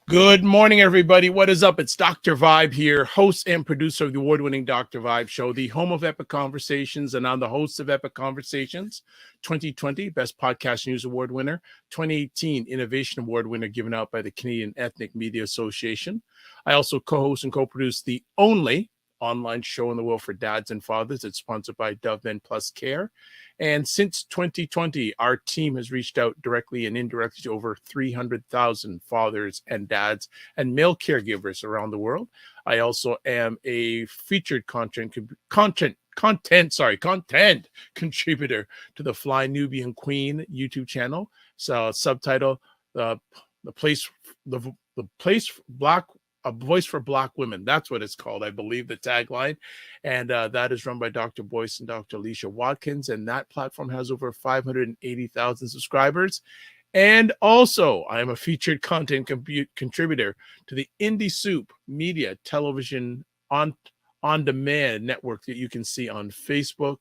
Good morning, everybody. What is up? It's Dr. Vibe here, host and producer of the award-winning Dr. Vibe Show, the home of Epic Conversations, and I'm the host of Epic Conversations, 2020 Best Podcast News Award winner, 2018 Innovation Award winner given out by the Canadian Ethnic Media Association. I also co-host and co-produce the only online show in the world for dads and fathers. It's sponsored by Dove Men Plus Care. And since 2020, our team has reached out directly and indirectly to over 300,000 fathers and dads and male caregivers around the world. I also am a featured content contributor to the Fly Nubian Queen YouTube channel. So subtitle the place black. A Voice for Black Women. That's what it's called, I believe, the tagline. And that is run by Dr. Boyce and Dr. Alicia Watkins. And that platform has over 580,000 subscribers. And also, I am a featured content contributor to the Indie Soup Media Television on demand network that you can see on Facebook,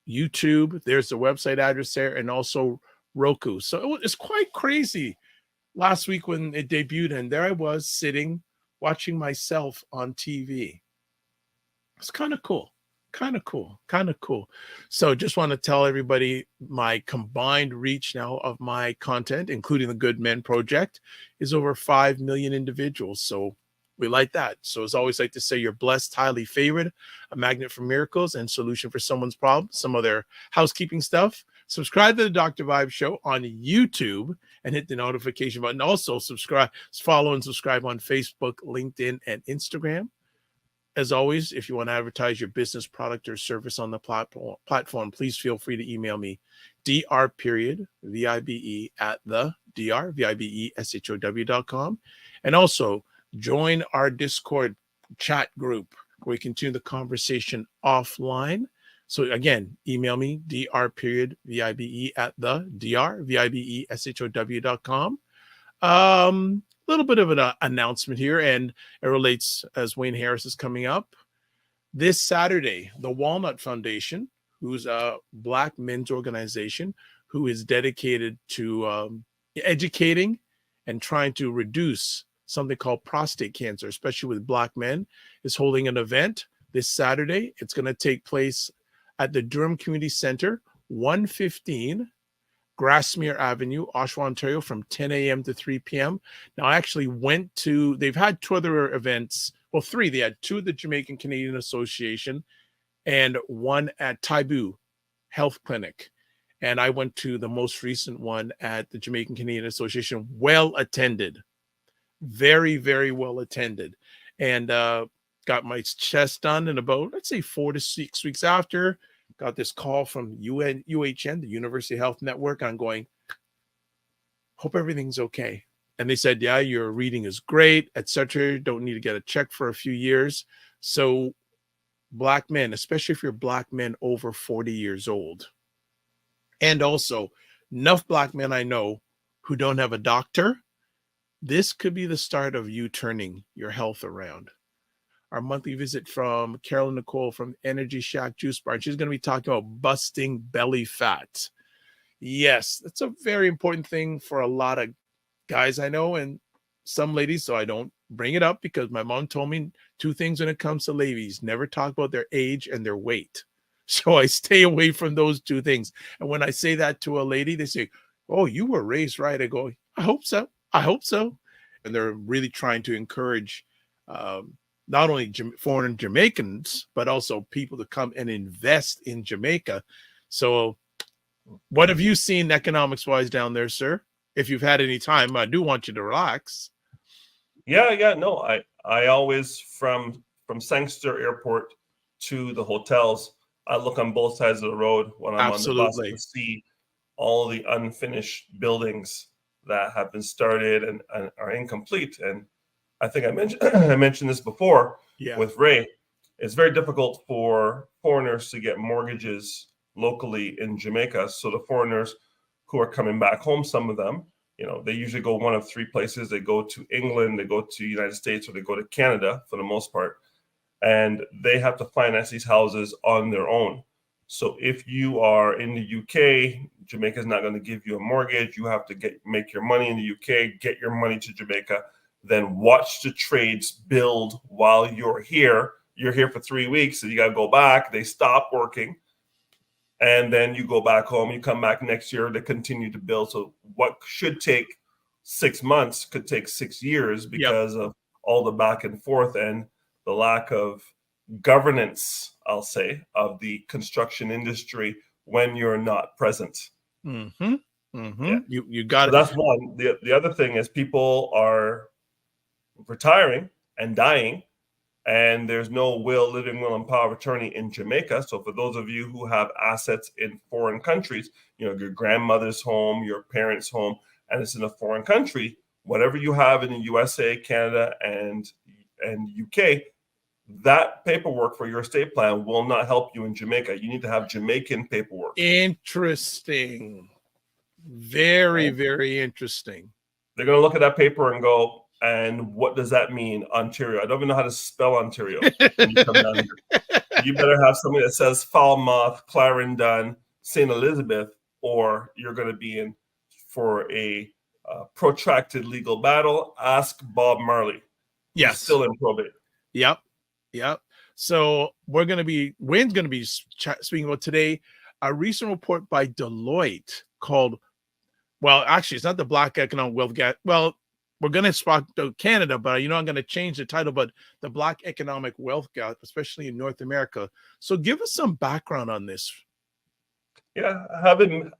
YouTube. There's the website address there, and also Roku. So it's quite crazy. Last week when it debuted, and there I was sitting watching myself on TV. It's kind of cool. So just want to tell everybody my combined reach now of my content, including the Good Men Project, is over 5 million individuals. So we like that. So as always, like to say, you're blessed, highly favored, a magnet for miracles and solution for someone's problem, some of their housekeeping stuff. Subscribe to the Dr. Vibe Show on YouTube and hit the notification button. Also follow and subscribe on Facebook, LinkedIn, and Instagram. As always, if you want to advertise your business, product, or service on the platform, please feel free to email me, dr.vibe at the dr.vibeshow.com. And also join our Discord chat group where we continue the conversation offline. So again, email me, dr.vibe at the dr.vibeshow.com. Little bit of an announcement here, and it relates as Wayne Harris is coming up. This Saturday, the Walnut Foundation, who's a Black men's organization who is dedicated to educating and trying to reduce something called prostate cancer, especially with Black men, is holding an event this Saturday. It's going to take place at the Durham Community Center, 115 Grassmere Avenue, Oshawa, Ontario, from 10 a.m. to 3 p.m. Now, I actually they've had two other events. Well, three. They had two at the Jamaican Canadian Association and one at Taibu Health Clinic. And I went to the most recent one at the Jamaican Canadian Association. Well attended. Very, very well attended. And got my chest done in about, let's say, 4 to 6 weeks after. Got this call from UHN, the University Health Network. I'm going, hope everything's okay. And they said, yeah, your reading is great, etc. Don't need to get a check for a few years. So Black men, especially if you're Black men over 40 years old, and also enough Black men I know who don't have a doctor, this could be the start of you turning your health around. Our monthly visit from Carolyn Nicole from Energy Shack Juice Bar. And she's going to be talking about busting belly fat. Yes, that's a very important thing for a lot of guys I know and some ladies. So I don't bring it up because my mom told me two things when it comes to ladies: never talk about their age and their weight. So I stay away from those two things. And when I say that to a lady, they say, oh, you were raised right. I go, I hope so. And they're really trying to encourage not only foreign Jamaicans, but also people to come and invest in Jamaica. So what have you seen economics-wise down there, sir? If you've had any time, I do want you to relax. Yeah. No, I always, from Sangster Airport to the hotels, I look on both sides of the road when I'm on the bus to see all the unfinished buildings that have been started and are incomplete. And I think I mentioned this before with Ray. It's very difficult for foreigners to get mortgages locally in Jamaica. So the foreigners who are coming back home, some of them, they usually go one of three places. They go to England, they go to the United States, or they go to Canada for the most part. And they have to finance these houses on their own. So if you are in the UK, Jamaica is not going to give you a mortgage. You have to make your money in the UK, get your money to Jamaica, then watch the trades build while you're here. You're here for 3 weeks, and you got to go back. They stop working, and then you go back home. You come back next year. They continue to build. So what should take 6 months could take 6 years because of all the back and forth and the lack of governance, I'll say, of the construction industry when you're not present. Mm-hmm. Mm-hmm. Yeah. You got it. That's one. The other thing is people are retiring and dying, and there's no living will, and power of attorney in Jamaica. So for those of you who have assets in foreign countries, your grandmother's home, your parents' home, and it's in a foreign country, whatever you have in the USA, Canada, and UK, that paperwork for your estate plan will not help you in Jamaica. You need to have Jamaican paperwork. Interesting. Very, very interesting. They're going to look at that paper and go, and what does that mean, Ontario? I don't even know how to spell Ontario. When you come down here. You better have something that says Falmouth, Clarendon, St. Elizabeth, or you're going to be in for a protracted legal battle. Ask Bob Marley. Yes. He's still in probate. Yep. So Wayne's going to be speaking about today a recent report by Deloitte called, well, actually, it's not the Black Economic Wealth Gap. Well, we're going to speak to Canada, but I'm going to change the title, but the Black Economic Wealth Gap, especially in North America. So give us some background on this. Yeah,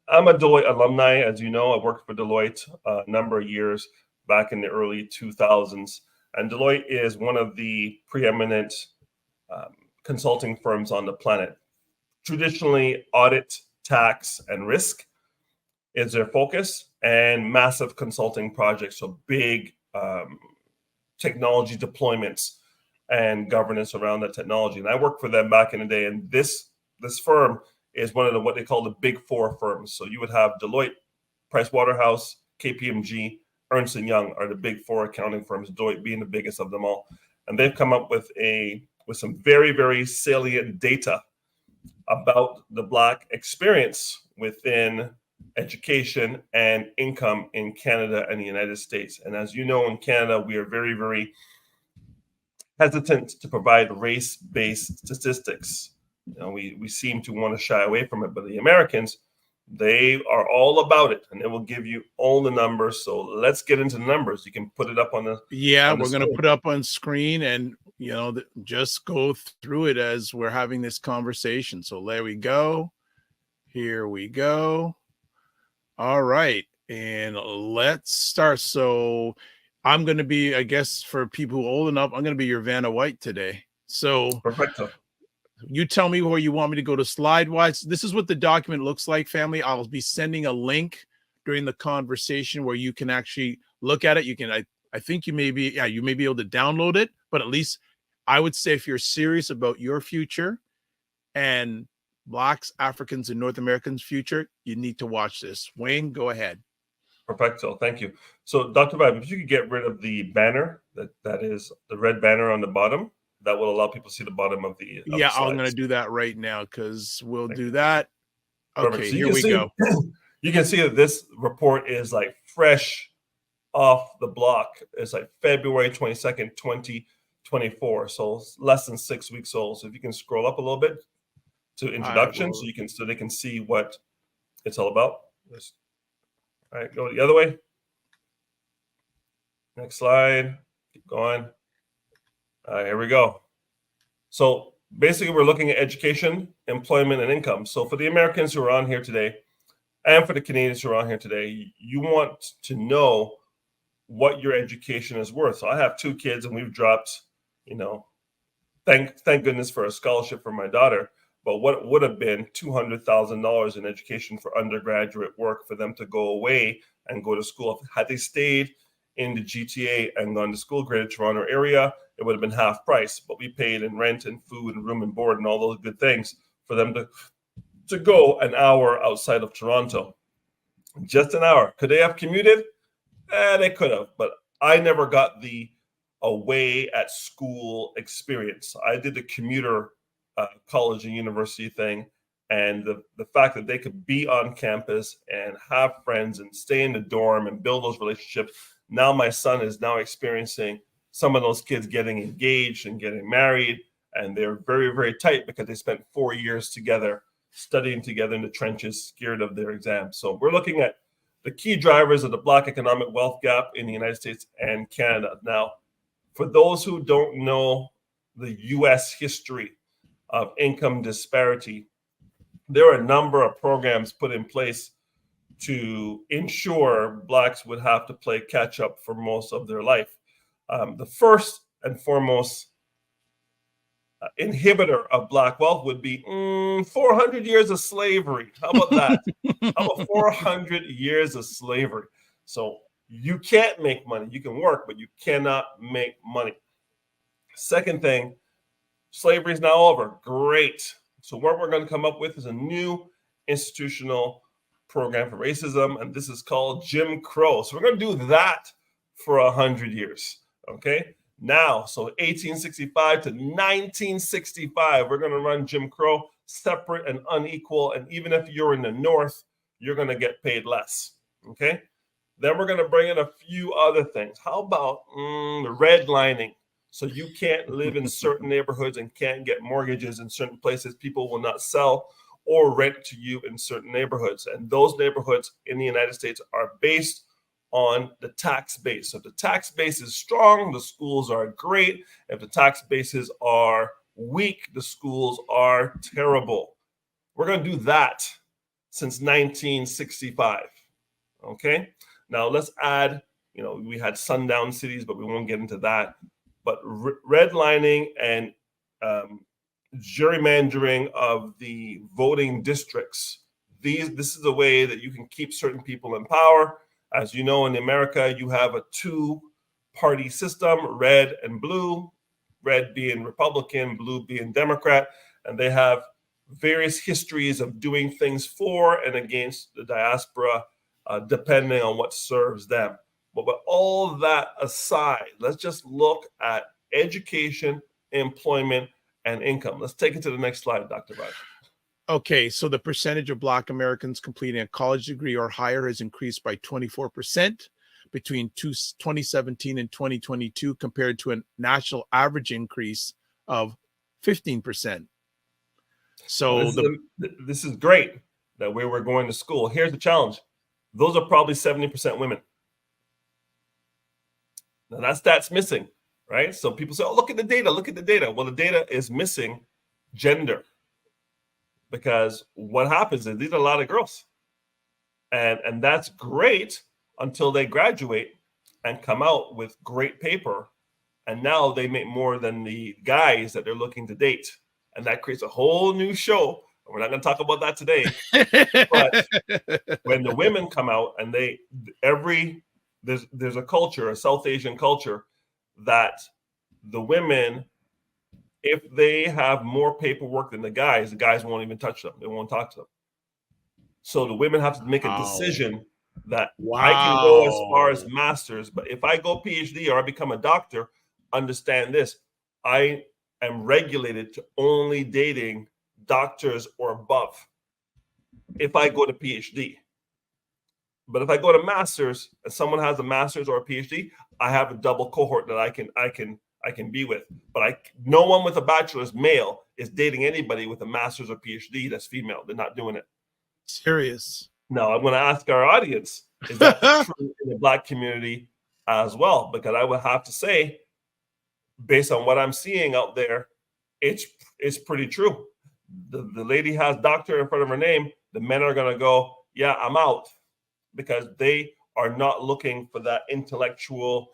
I'm a Deloitte alumni. As you know, I worked for Deloitte a number of years back in the early 2000s. And Deloitte is one of the preeminent consulting firms on the planet. Traditionally, audit, tax, and risk is their focus, and massive consulting projects, so big technology deployments and governance around that technology. And I worked for them back in the day, and this firm is one of what they call the big four firms. So you would have Deloitte, Pricewaterhouse, KPMG, Ernst & Young are the big four accounting firms, Deloitte being the biggest of them all. And they've come up with some very, very salient data about the Black experience within education and income in Canada and the United States. And as you know, in Canada, we are very, very hesitant to provide race-based statistics. We seem to want to shy away from it, but the Americans, they are all about it, and they will give you all the numbers. So let's get into the numbers. You can put it up on the we're going to put it up on screen, and just go through it as we're having this conversation. So there we go. Here we go. All right, and let's start. So I'm going to be, I guess, for people who are old enough, I'm going to be your Vanna White today. So Perfecto. You tell me where you want me to go to slide-wise. This is what the document looks like, family. I'll be sending a link during the conversation where you can actually look at it. You can, I think you may be able to download it, but at least I would say if you're serious about your future and Blacks, Africans, and North Americans' future, you need to watch this. Wayne, go ahead. Perfecto. Thank you. So, Dr. Vibe, if you could get rid of the banner, that is the red banner on the bottom, that will allow people to see the bottom of the I'm going to do that right now because we'll do that. Okay, so here we go. You can see that this report is like fresh off the block. It's like February 22nd, 2024. So it's less than 6 weeks old. So if you can scroll up a little bit to introduction so they can see what it's all about. All right, go the other way. Next slide. Keep going. All right, here we go. So basically, we're looking at education, employment, and income. So for the Americans who are on here today, and for the Canadians who are on here today, you want to know what your education is worth. So I have 2 kids, and we've dropped, thank goodness for a scholarship for my daughter. But what would have been $200,000 in education for undergraduate work for them to go away and go to school. Had they stayed in the GTA and gone to school, Greater Toronto area, it would have been half price. But we paid in rent and food and room and board and all those good things for them to go an hour outside of Toronto. Just an hour. Could they have commuted? They could have. But I never got the away at school experience. I did the commuter college and university thing. And the fact that they could be on campus and have friends and stay in the dorm and build those relationships, Now my son is now experiencing some of those kids getting engaged and getting married, and they're very, very tight because they spent 4 years together, studying together in the trenches, scared of their exams. So we're looking at the key drivers of the Black economic wealth gap in the United States and Canada. Now, for those who don't know the U.S. history of income disparity, there are a number of programs put in place to ensure Blacks would have to play catch up for most of their life. The first and foremost inhibitor of Black wealth would be 400 years of slavery. How about that? How about 400 years of slavery? So you can't make money. You can work, but you cannot make money. Second thing, slavery is now over. Great. So what we're going to come up with is a new institutional program for racism, and this is called Jim Crow. So we're going to do that for 100 years. Okay. Now, so 1865 to 1965, we're going to run Jim Crow, separate and unequal. And even if you're in the North, you're going to get paid less. Okay. Then we're going to bring in a few other things. How about redlining? So you can't live in certain neighborhoods and can't get mortgages in certain places. People will not sell or rent to you in certain neighborhoods. And those neighborhoods in the United States are based on the tax base. So if the tax base is strong, the schools are great. If the tax bases are weak, the schools are terrible. We're going to do that since 1965. Okay. Now let's add, we had sundown cities, but we won't get into that. But redlining and gerrymandering of the voting districts, this is a way that you can keep certain people in power. As you know, in America, you have a two-party system, red and blue, red being Republican, blue being Democrat, and they have various histories of doing things for and against the diaspora, depending on what serves them. But with all that aside, let's just look at education, employment, and income. Let's take it to the next slide, Dr. Raj. Okay, so the percentage of Black Americans completing a college degree or higher has increased by 24% between 2017 and 2022, compared to a national average increase of 15%. So this is great that we were going to school. Here's the challenge. Those are probably 70% women. Now that's missing, right? So people say, oh, look at the data, look at the data. Well, the data is missing gender. Because what happens is these are a lot of girls. And that's great until they graduate and come out with great paper. And now they make more than the guys that they're looking to date. And that creates a whole new show. We're not going to talk about that today. But when the women come out and there's a culture, a South Asian culture, that the women, if they have more paperwork than the guys won't even touch them. They won't talk to them. So the women have to make a decision that I can go as far as masters, but if I go PhD or I become a doctor, understand this, I am regulated to only dating doctors or above if I go to PhD. But if I go to masters and someone has a master's or a PhD, I have a double cohort that I can be with. But no one with a bachelor's male is dating anybody with a master's or PhD that's female. They're not doing it. Serious. Now I'm going to ask our audience, is that true in the Black community as well? Because I would have to say, based on what I'm seeing out there, it's pretty true. The lady has doctor in front of her name. The men are going to go, yeah, I'm out, because they are not looking for that intellectual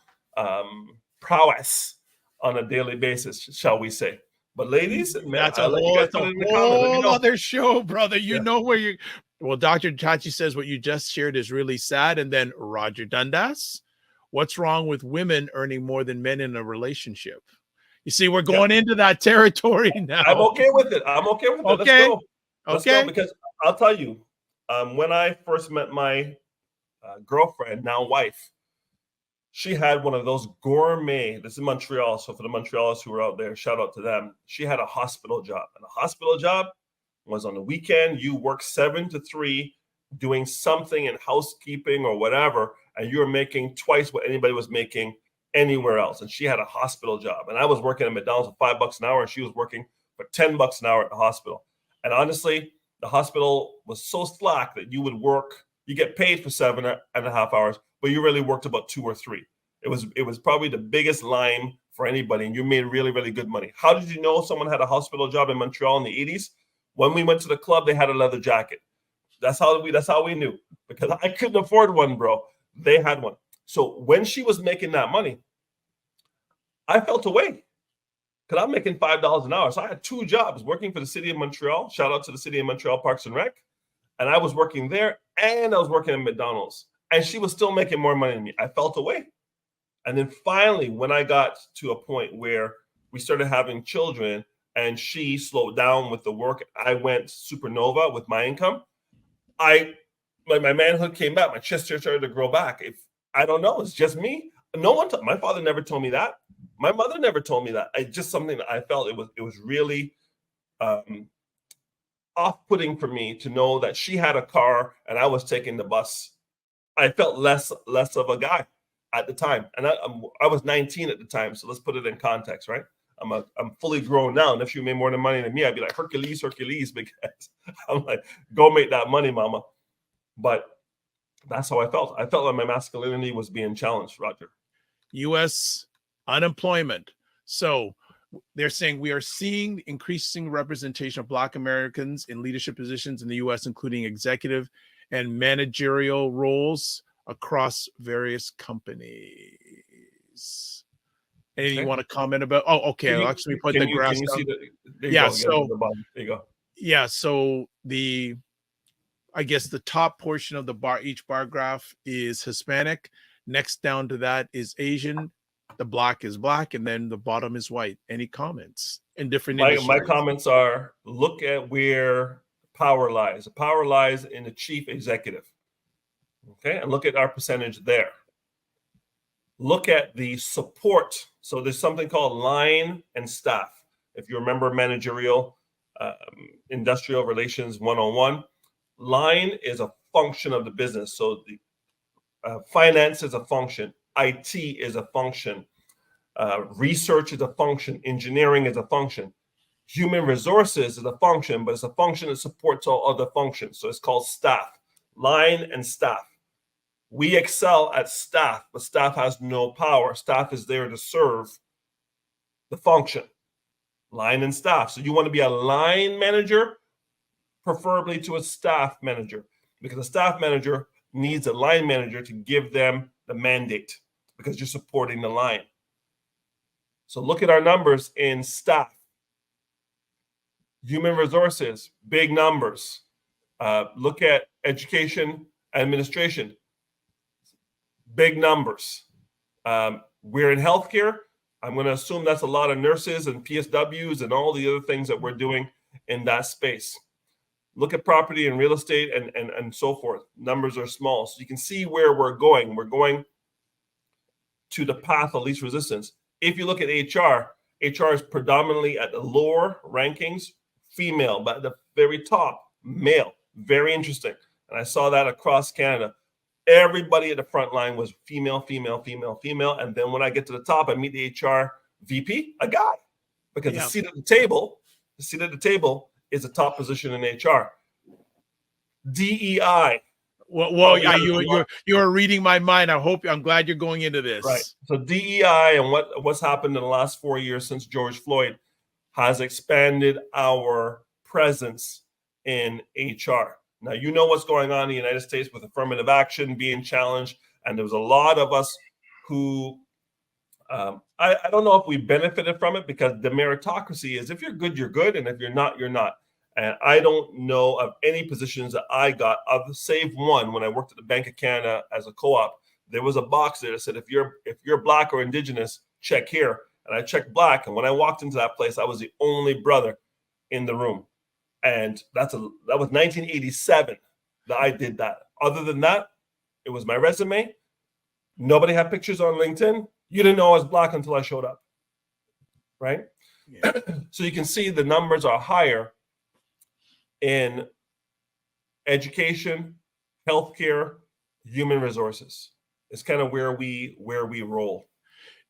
prowess on a daily basis, shall we say. But ladies and men, that's a whole other show, brother. You know where you. Well, Dr. Tachi says what you just shared is really sad. And then Roger Dundas, what's wrong with women earning more than men in a relationship? You see, we're going into that territory now. I'm okay with it. Okay. Let's go, because I'll tell you, when I first met my girlfriend, now wife, she had one of those gourmet, this is Montreal, so for the Montrealers who are out there, shout out to them. She had a hospital job, and a hospital job was on the weekend. You work 7 to 3 doing something in housekeeping or whatever, and you were making twice what anybody was making anywhere else. And she had a hospital job, and I was working at McDonald's for $5 an hour, and she was working for $10 an hour at the hospital. And honestly, the hospital was so slack that you get paid for 7.5 hours, but you really worked about 2 or 3. It was probably the biggest line for anybody, and you made really, really good money. How did you know someone had a hospital job in Montreal in the 80s? When we went to the club, they had a leather jacket. That's how we knew, because I couldn't afford one, bro. They had one. So when she was making that money, I felt away, because I'm making $5 an hour. So I had 2 jobs, working for the city of Montreal. Shout out to the city of Montreal Parks and Rec. And I was working there, and I was working at McDonald's. And she was still making more money than me. I felt away. And then finally, when I got to a point where we started having children and she slowed down with the work, I went supernova with my income. My manhood came back. My chest started to grow back. I don't know, it's just me. My father never told me that. My mother never told me that. It's just something that I felt it was really off-putting for me to know that she had a car and I was taking the bus. I felt less of a guy at the time, and I was 19 at the time. So let's put it in context, right? I'm fully grown now, and if she made more money than me, I'd be like Hercules, because I'm like, go make that money, mama. But that's how I felt. I felt like my masculinity was being challenged, Roger. U.S. unemployment. So they're saying we are seeing increasing representation of Black Americans in leadership positions in the U.S., including executive and managerial roles across various companies. Anything you want to comment about? Oh, okay. I'll actually put the graph. Yeah. So there you go. Yeah. So I guess the top portion of each bar graph is Hispanic. Next down to that is Asian. The black is black, and then the bottom is white. Any comments in different industries? My comments are: look at where power lies. The power lies in the chief executive. Okay, and look at our percentage there. Look at the support. So there's something called line and staff. If you remember managerial, industrial relations 101, line is a function of the business. So the finance is a function, IT is a function, research is a function, engineering is a function, human resources is a function, but it's a function that supports all other functions. So it's called staff, line and staff. We excel at staff, but staff has no power. Staff is there to serve the function, line and staff. So you want to be a line manager, preferably to a staff manager, because a staff manager needs a line manager to give them the mandate, because you're supporting the line. So look at our numbers in staff. Human resources, big numbers. Look at education, administration, big numbers. We're in healthcare. I'm going to assume that's a lot of nurses and PSWs and all the other things that we're doing in that space. Look at property and real estate and so forth. Numbers are small. So you can see where we're going. We're going to the path of least resistance. If you look at HR is predominantly at the lower rankings, female, but at the very top, male. Very interesting. And I saw that across Canada. Everybody at the front line was female, female, female, female. And then when I get to the top, I meet the HR VP, a guy. Because the seat at the table is a top position in HR. DEI. Well, you're reading my mind. I'm glad you're going into this. Right. So DEI and what's happened in the last 4 years since George Floyd has expanded our presence in HR. Now, you know what's going on in the United States with affirmative action being challenged. And there was a lot of us who, I don't know if we benefited from it, because the meritocracy is if you're good, you're good. And if you're not, you're not. And I don't know of any positions that I got, save one when I worked at the Bank of Canada as a co-op. There was a box there that said, if you're Black or Indigenous, check here. And I checked Black. And when I walked into that place, I was the only brother in the room. And that was 1987 that I did that. Other than that, it was my resume. Nobody had pictures on LinkedIn. You didn't know I was Black until I showed up, right? Yeah. So you can see the numbers are higher in education, healthcare, human resources. It's kind of where we roll.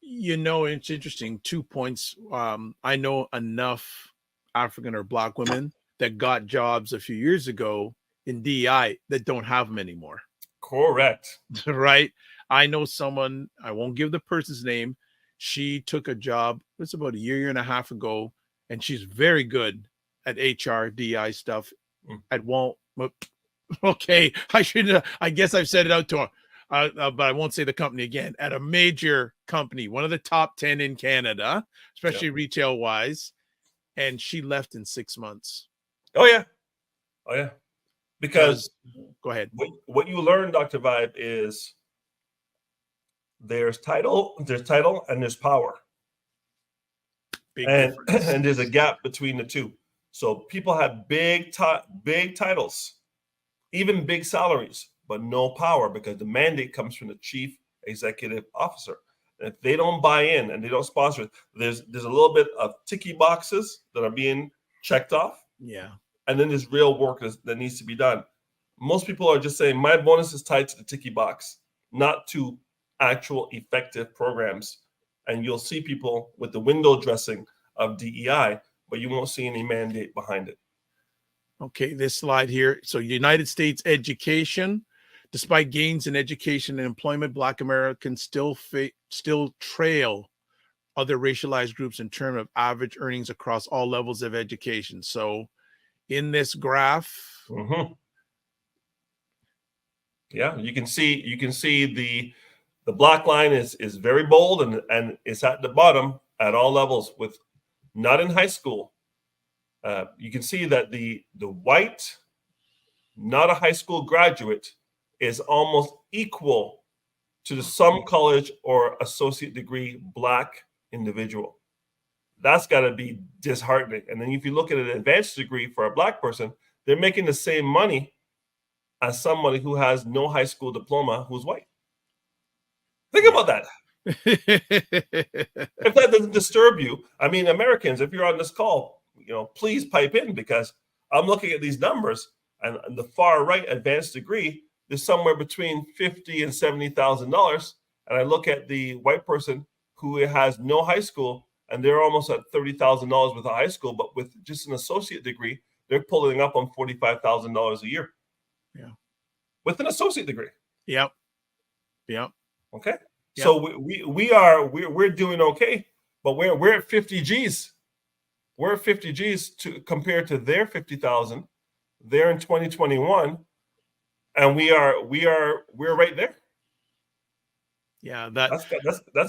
You know, it's interesting. 2 points. I know enough African or Black women that got jobs a few years ago in DEI that don't have them anymore. Correct. Right. I know someone, I won't give the person's name. She took a job, it's about a year and a half ago, and she's very good at HR, DEI stuff at Wal. Okay, I guess I've said it out to her. But I won't say the company again, at a major company, one of the top 10 in Canada, especially retail wise. And she left in 6 months. Oh, yeah. Because go ahead. What you learn, Dr. Vibe, is there's title, and there's power. And there's a gap between the two. So people have big titles, even big salaries, but no power because the mandate comes from the chief executive officer. And if they don't buy in and they don't sponsor it, there's a little bit of ticky boxes that are being checked off. Yeah. And then there's real work that needs to be done. Most people are just saying my bonus is tied to the ticky box, not to actual effective programs. And you'll see people with the window dressing of DEI, but you won't see any mandate behind it. Okay, this slide here. So United States education, despite gains in education and employment, Black Americans still trail other racialized groups in terms of average earnings across all levels of education. So in this graph, yeah, you can see the black line is very bold and it's at the bottom at all levels, with not in high school. You can see that the white, not a high school graduate, is almost equal to the some college or associate degree Black individual. That's got to be disheartening. And then if you look at an advanced degree for a Black person, they're making the same money as somebody who has no high school diploma who's white. Think about that. If that doesn't disturb you, I mean, Americans, if you're on this call, please pipe in, because I'm looking at these numbers, and the far right advanced degree is somewhere between $50,000 and $70,000, and I look at the white person who has no high school, and they're almost at $30,000 with a high school, but with just an associate degree, they're pulling up on $45,000 a year. Yeah, with an associate degree. Yep. Okay. Yep. So we're doing okay, but we're at 50 G's. We're at 50 G's to compared to their 50,000. They're in 2021, and we're right there. Yeah, that's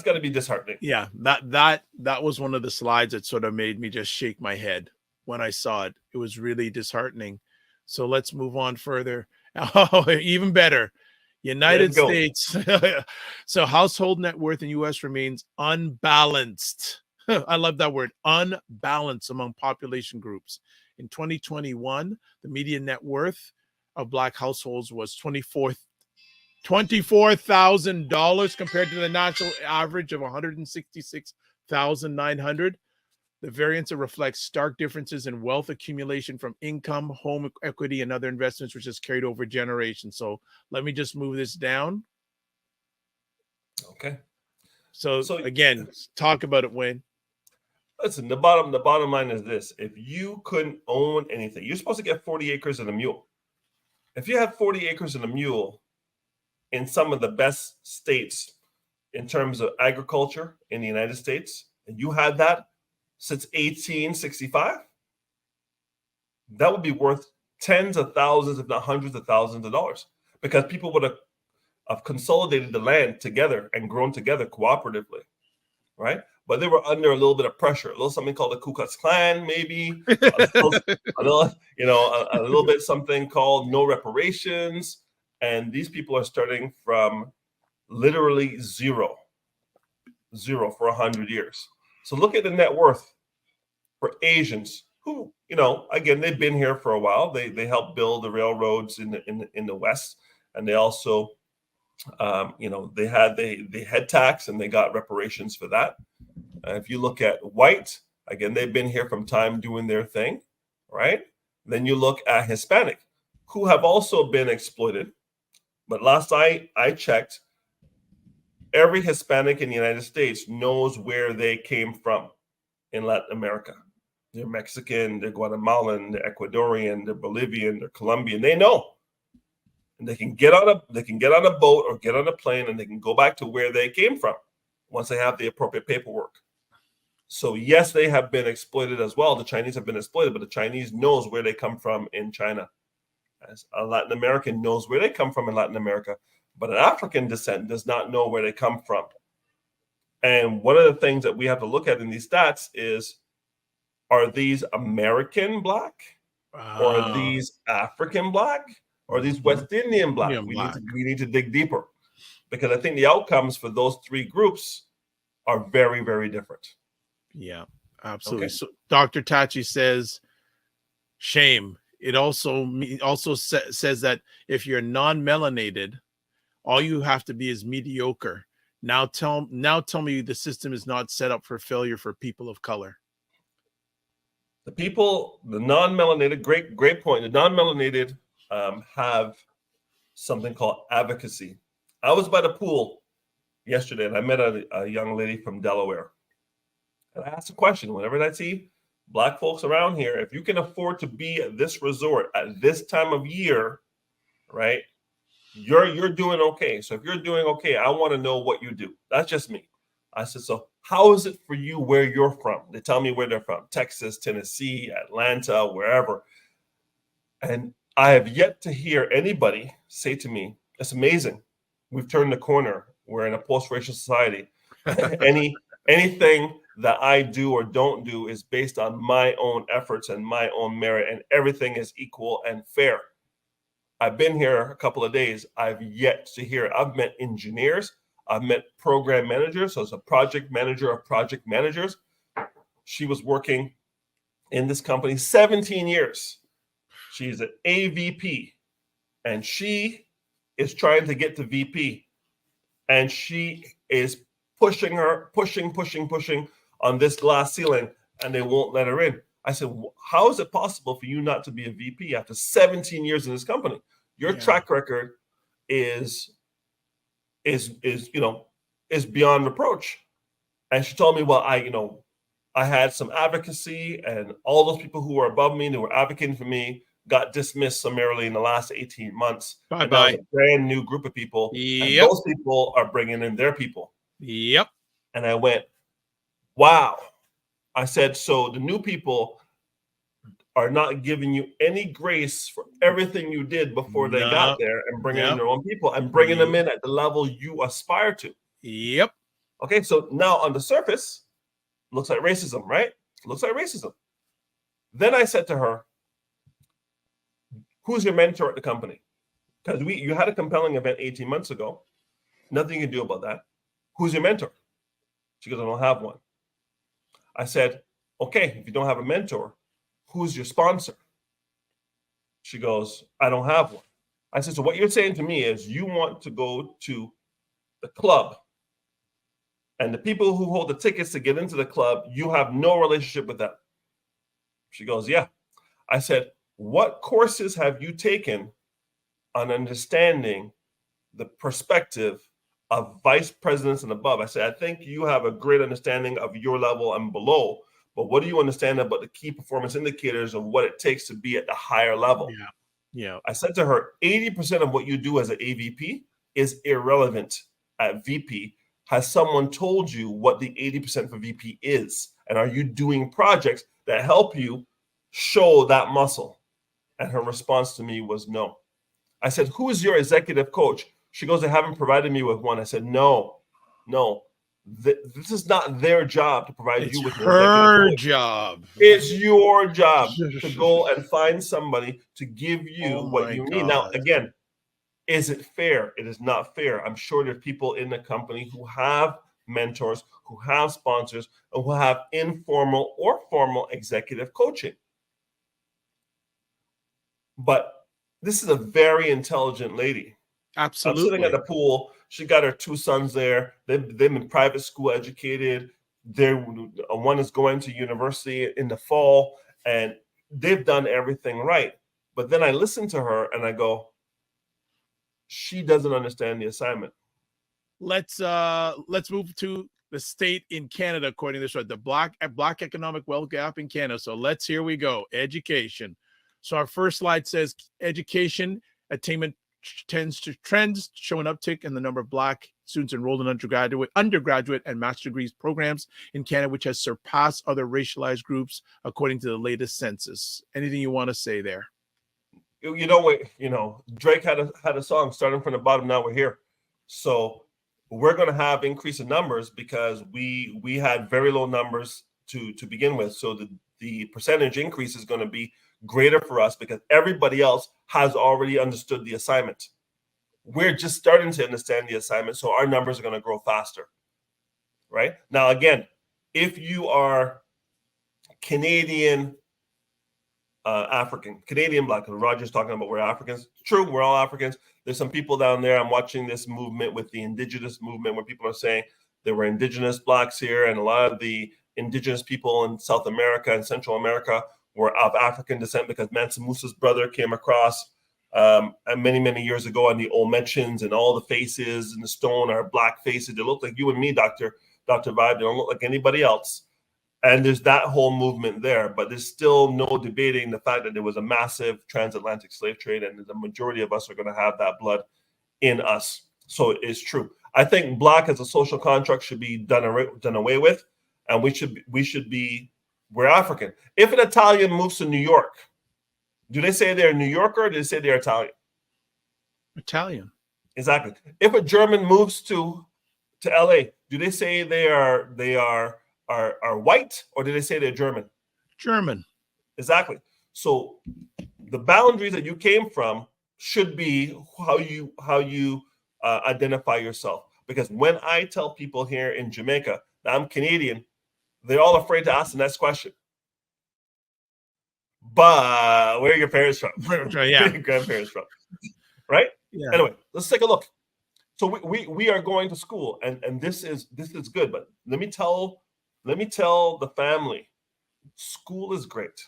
got to be disheartening. Yeah, that was one of the slides that sort of made me just shake my head when I saw it. It was really disheartening. So let's move on further. Oh, even better. United States. So household net worth in U.S. remains unbalanced. I love that word, unbalanced among population groups. In 2021, the median net worth of Black households was $24,000 compared to the national average of $166,900. The variance reflects stark differences in wealth accumulation from income, home equity, and other investments, which is carried over generations. So let me just move this down. Okay. So again, talk about it, Wayne. Listen, the bottom line is this. If you couldn't own anything, you're supposed to get 40 acres and a mule. If you have 40 acres and a mule in some of the best states in terms of agriculture in the United States, and you had that since 1865, that would be worth tens of thousands, if not hundreds of thousands of dollars, because people would have consolidated the land together and grown together cooperatively, right? But they were under a little bit of pressure, a little something called the Ku Klux Klan, maybe, a little bit something called no reparations, and these people are starting from literally zero for 100 years. So look at the net worth for Asians who, again, they've been here for a while. They helped build the railroads in the West, and they also, they had tax and they got reparations for that. If you look at white, again, they've been here from time doing their thing, right? Then you look at Hispanic, who have also been exploited. But last I checked, every Hispanic in the United States knows where they came from in Latin America. They're Mexican, they're Guatemalan, they're Ecuadorian, they're Bolivian, they're Colombian. They know. And they can get on a boat or get on a plane and they can go back to where they came from once they have the appropriate paperwork. So yes, they have been exploited as well. The Chinese have been exploited, but the Chinese knows where they come from in China. As a Latin American knows where they come from in Latin America, but an African descent does not know where they come from. And one of the things that we have to look at in these stats is, are these American Black? Or are these African Black? Or are these West Indian Black? Yeah, we need to dig deeper, because I think the outcomes for those three groups are very, very different. Yeah, absolutely. Okay. So Dr. Tachi says, shame. It also says that if you're non-melanated, all you have to be is mediocre. Now tell me the system is not set up for failure for people of color. The non-melanated, great point. The non-melanated have something called advocacy. I was by the pool yesterday and I met a young lady from Delaware. And I asked a question: whenever I see Black folks around here, if you can afford to be at this resort at this time of year, right, you're doing okay. So if you're doing okay, I want to know what you do. That's just me. I said, so how is it for you where you're from? They tell me where they're from: Texas, Tennessee, Atlanta, wherever. And I have yet to hear anybody say to me, it's amazing. We've turned the corner. We're in a post-racial society. Anything that I do or don't do is based on my own efforts and my own merit, and everything is equal and fair. I've been here a couple of days. I've yet to hear it. I've met engineers. I've met program managers. So as a project manager of project managers, she was working in this company 17 years. She's an AVP, and she is trying to get to VP, and she is pushing on this glass ceiling, and they won't let her in. I said, how is it possible for you not to be a VP after 17 years in this company? Your track record is beyond reproach. And she told me, well, I had some advocacy, and all those people who were above me, who were advocating for me, got dismissed summarily in the last 18 months. Bye. And now it's a brand new group of people. Yep. And those people are bringing in their people. Yep. And I went, wow. I said, so the new people are not giving you any grace for everything you did before they got there, and bringing in their own people and bringing them in at the level you aspire to. Yep. Okay, so now on the surface, looks like racism, right? Looks like racism. Then I said to her, who's your mentor at the company? Because you had a compelling event 18 months ago. Nothing you can do about that. Who's your mentor? She goes, I don't have one. I said, okay, if you don't have a mentor, who's your sponsor? She goes, I don't have one. I said, so what you're saying to me is you want to go to the club, and the people who hold the tickets to get into the club, you have no relationship with them. She goes, yeah. I said, what courses have you taken on understanding the perspective of vice presidents and above? I said, I think you have a great understanding of your level and below, but what do you understand about the key performance indicators of what it takes to be at the higher level? Yeah. I said to her, 80% of what you do as an AVP is irrelevant at VP. Has someone told you what the 80% for VP is? And are you doing projects that help you show that muscle? And her response to me was no. I said, who is your executive coach? She goes, they haven't provided me with one. I said, no. This is not their job to provide you with her job. It's your job to go and find somebody to give you what you need. Now, again, is it fair? It is not fair. I'm sure there are people in the company who have mentors, who have sponsors, and who have informal or formal executive coaching. But this is a very intelligent lady. Absolutely. I'm sitting at the pool. She got her two sons there. They've been private school educated. One is going to university in the fall, and they've done everything right. But then I listen to her and I go, she doesn't understand the assignment. let's move to the state in Canada, according to this, right? The Black economic wealth gap in Canada. So here we go. Education. So our first slide says education attainment trends show an uptick in the number of Black students enrolled in undergraduate and master's degrees programs in Canada, which has surpassed other racialized groups according to the latest census. Anything you want to say there? You know what? Drake had a song, starting from the bottom. Now we're here. So we're going to have increase in numbers because we had very low numbers to begin with. So the percentage increase is going to be greater for us because everybody else has already understood the assignment. We're just starting to understand the assignment, so our numbers are going to grow faster. Right? Now, again, if you are Canadian African, Canadian Black, and Roger's talking about we're Africans. True, we're all Africans. There's some people down there. I'm watching this movement with the Indigenous movement where people are saying there were Indigenous Blacks here, and a lot of the Indigenous people in South America and Central America were of African descent because Mansa Musa's brother came across many, many years ago, and the Olmechans and all the faces in the stone are Black faces. They look like you and me, Dr. Vibe. They don't look like anybody else. And there's that whole movement there, but there's still no debating the fact that there was a massive transatlantic slave trade, and the majority of us are going to have that blood in us. So it's true. I think Black as a social contract should be done away with, and we're African. If an Italian moves to New York, do they say they're New Yorker or do they say they're Italian? Italian. Exactly. If a German moves to LA, do they say they are white or do they say they're German? German. Exactly. So the boundaries that you came from should be how you identify yourself. Because when I tell people here in Jamaica that I'm Canadian, they're all afraid to ask the next question. But where are your parents from? Yeah. Where are your grandparents from? Right? Yeah. Anyway, let's take a look. So we are going to school, and this is good. But let me tell the family, school is great.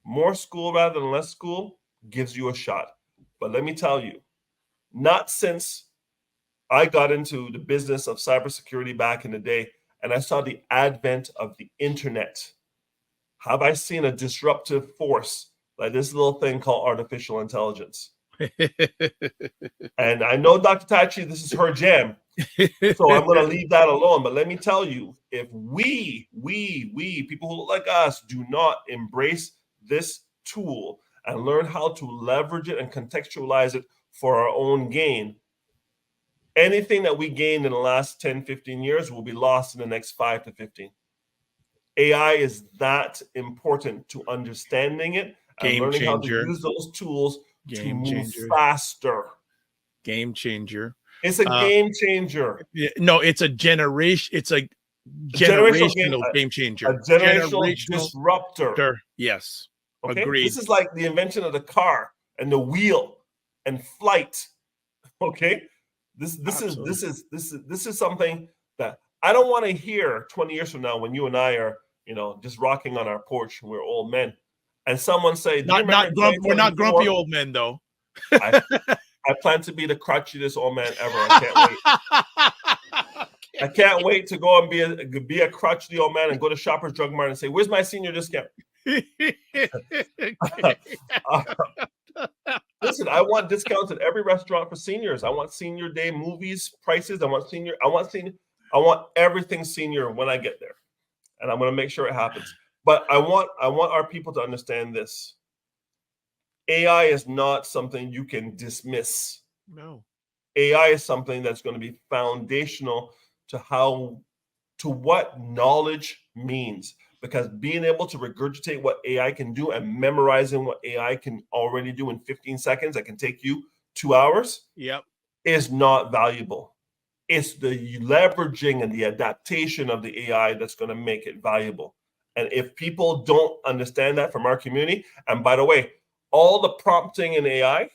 More school rather than less school gives you a shot. But let me tell you, not since I got into the business of cybersecurity back in the day, and I saw the advent of the internet, have I seen a disruptive force like this little thing called artificial intelligence. And I know Dr. Tachi, this is her jam. So I'm going to leave that alone. But let me tell you, if we, people who look like us, do not embrace this tool and learn how to leverage it and contextualize it for our own gain, anything that we gained in the last 10, 15 years will be lost in the next 5 to 15. AI is that important to understanding it and learning how to use those tools to move faster. Game changer. It's a game changer. No, it's a generation. It's a generational game changer. A generational disruptor. Yes. Okay. Agreed. This is like the invention of the car and the wheel and flight. Okay. This is something that I don't want to hear 20 years from now when you and I are, just rocking on our porch and we're old men, and someone say, we're not grumpy old men though. I plan to be the crutchiest old man ever. I can't wait. I can't wait to go and be a crutchy old man and go to Shoppers Drug Mart and say, "Where's my senior discount?" Listen, I want discounts at every restaurant for seniors. I want senior day movies prices. I want everything senior when I get there, and I'm going to make sure it happens. But I want our people to understand this. AI is not something you can dismiss. No. AI is something that's going to be foundational to what knowledge means. Because being able to regurgitate what AI can do and memorizing what AI can already do in 15 seconds that can take you 2 hours is not valuable. It's the leveraging and the adaptation of the AI that's going to make it valuable. And if people don't understand that from our community, and by the way, all the prompting in AI,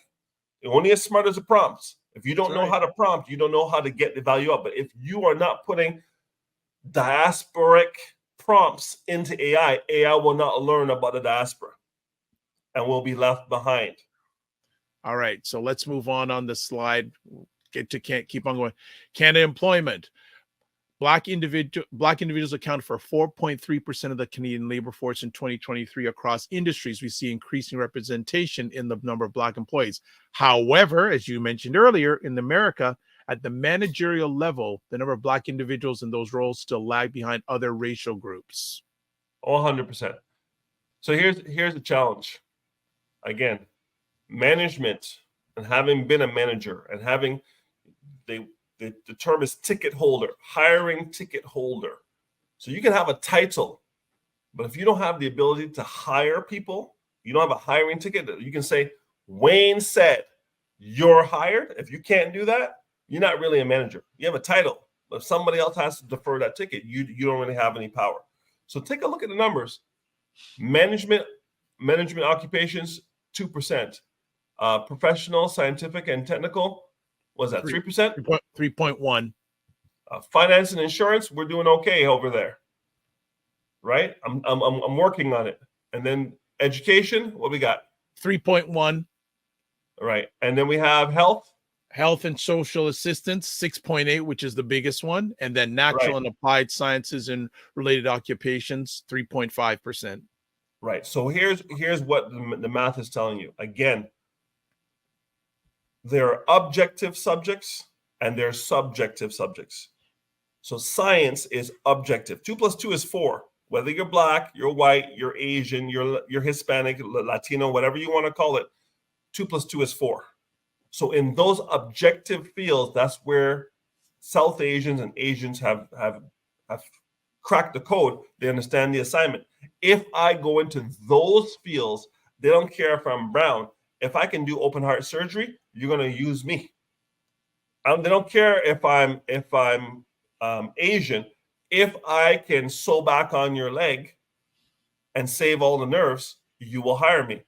you're only as smart as the prompts. If you don't know how to prompt, you don't know how to get the value up. But if you are not putting diasporic prompts into AI, AI will not learn about the diaspora and will be left behind. All right. So let's move on the slide. can't keep on going. Canada employment. Black individuals account for 4.3% of the Canadian labor force in 2023 across industries. We see increasing representation in the number of Black employees. However, as you mentioned earlier, in America, at the managerial level, the number of Black individuals in those roles still lag behind other racial groups. 100%. So here's the challenge. Again, management, and having been a manager and having the term is ticket holder, hiring ticket holder. So you can have a title, but if you don't have the ability to hire people, you don't have a hiring ticket, you can say, Wayne said you're hired. If you can't do that, you're not really a manager. You have a title, but if somebody else has to defer that ticket, you don't really have any power. So take a look at the numbers. Management occupations, 2%. Professional, scientific, and technical, was that 3%? 3.1. Finance and insurance, we're doing okay over there, right? I'm working on it. And then education, what we got? 3.1. All right, and then we have health and social assistance, 6.8, which is the biggest one, and then natural and applied sciences and related occupations, 3.5%. Right. So here's what the math is telling you. Again, there are objective subjects and there are subjective subjects. So science is objective. 2 + 2 is 4. Whether you're Black, you're white, you're Asian, you're Hispanic, Latino, whatever you want to call it, 2 + 2 is 4. So in those objective fields, that's where South Asians and Asians have cracked the code. They understand the assignment. If I go into those fields, they don't care if I'm brown. If I can do open heart surgery, you're going to use me. They don't care if I'm Asian. If I can sew back on your leg and save all the nerves, you will hire me.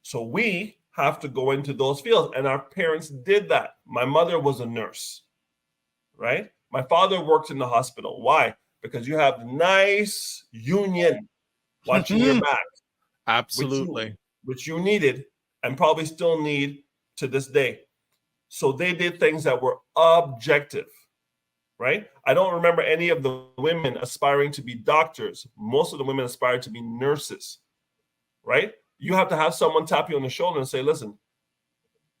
So we have to go into those fields, and our parents did that. My mother was a nurse, right? My father worked in the hospital. Why? Because you have nice union watching your back. Absolutely. Which you needed and probably still need to this day. So they did things that were objective, right? I don't remember any of the women aspiring to be doctors. Most of the women aspired to be nurses, right? You have to have someone tap you on the shoulder and say, listen,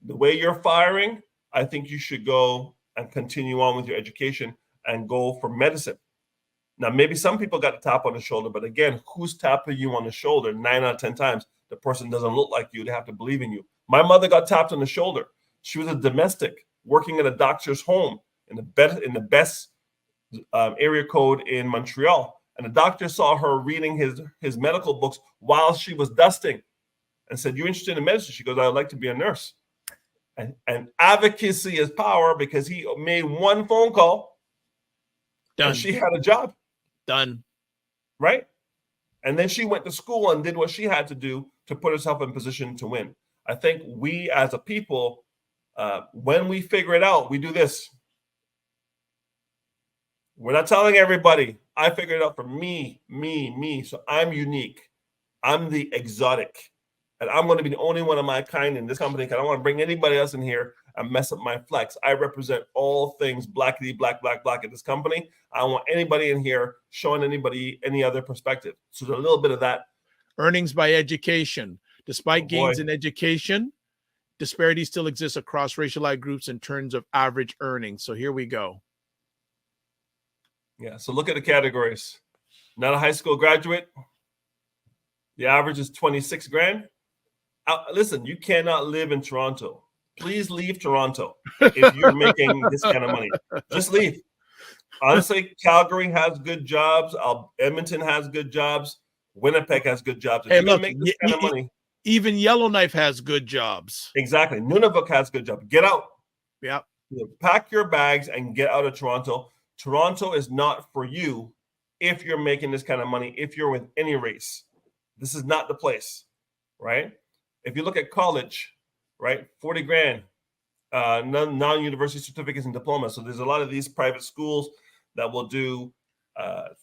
the way you're firing, I think you should go and continue on with your education and go for medicine. Now, maybe some people got a tap on the shoulder, but again, who's tapping you on the shoulder? 9 out of 10 times, the person doesn't look like you. They have to believe in you. My mother got tapped on the shoulder. She was a domestic working in a doctor's home in the best area code in Montreal. And the doctor saw her reading his medical books while she was dusting and said, "You're interested in medicine?" She goes, "I would like to be a nurse." And advocacy is power, because he made one phone call. Done. And she had a job. Done. Right? And then she went to school and did what she had to do to put herself in position to win. I think we as a people, when we figure it out, we do this. We're not telling everybody. I figured it out for me. So I'm unique. I'm the exotic. And I'm going to be the only one of my kind in this company, because I don't want to bring anybody else in here and mess up my flex. I represent all things blackity, black at this company. I don't want anybody in here showing anybody any other perspective. So there's a little bit of that. Earnings by education. Despite gains in education, disparities still exist across racialized groups in terms of average earnings. So here we go. Yeah, so look at the categories. Not a high school graduate. The average is 26 grand. Listen, you cannot live in Toronto. Please leave Toronto if you're making this kind of money. Just leave. Honestly, Calgary has good jobs. Edmonton has good jobs. Winnipeg has good jobs. If hey, you're look, make this kind of money, even Yellowknife has good jobs. Exactly. Nunavut has good jobs. Get out. Yeah. Pack your bags and get out of Toronto. Toronto is not for you if you're making this kind of money, if you're with any race. This is not the place, right? If you look at college, right, 40 grand, non-university certificates and diplomas. So there's a lot of these private schools that will do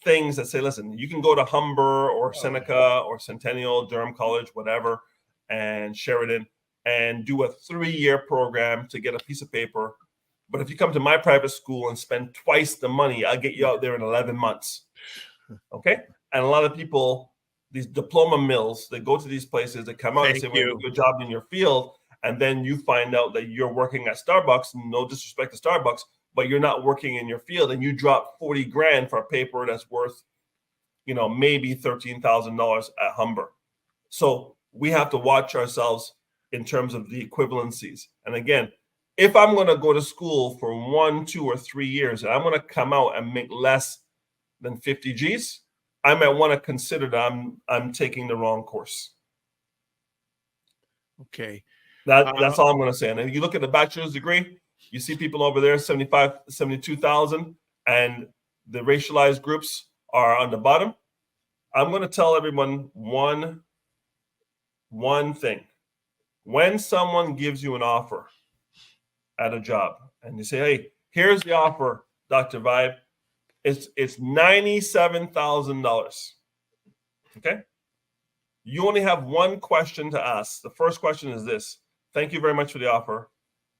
things that say, listen, you can go to Humber or Seneca or Centennial, Durham College, whatever, and Sheridan, and do a 3-year program to get a piece of paper But if you come to my private school and spend twice the money, I'll get you out there in 11 months. Okay? And a lot of people, these diploma mills, they go to these places, they come out and say, we're going to do a job in your field. And then you find out that you're working at Starbucks, no disrespect to Starbucks, but you're not working in your field, and you drop 40 grand for a paper that's worth, maybe $13,000 at Humber. So we have to watch ourselves in terms of the equivalencies. And again, if I'm going to go to school for 1, 2, or 3 years, and I'm going to come out and make less than 50 G's, I might want to consider that I'm taking the wrong course. Okay. That's all I'm going to say. And if you look at the bachelor's degree, you see people over there, 75, 72,000, and the racialized groups are on the bottom. I'm going to tell everyone one thing. When someone gives you an offer at a job and you say, hey, here's the offer, Dr. Vibe, it's $97,000. Okay? You only have one question to ask. The first question is this. Thank you very much for the offer.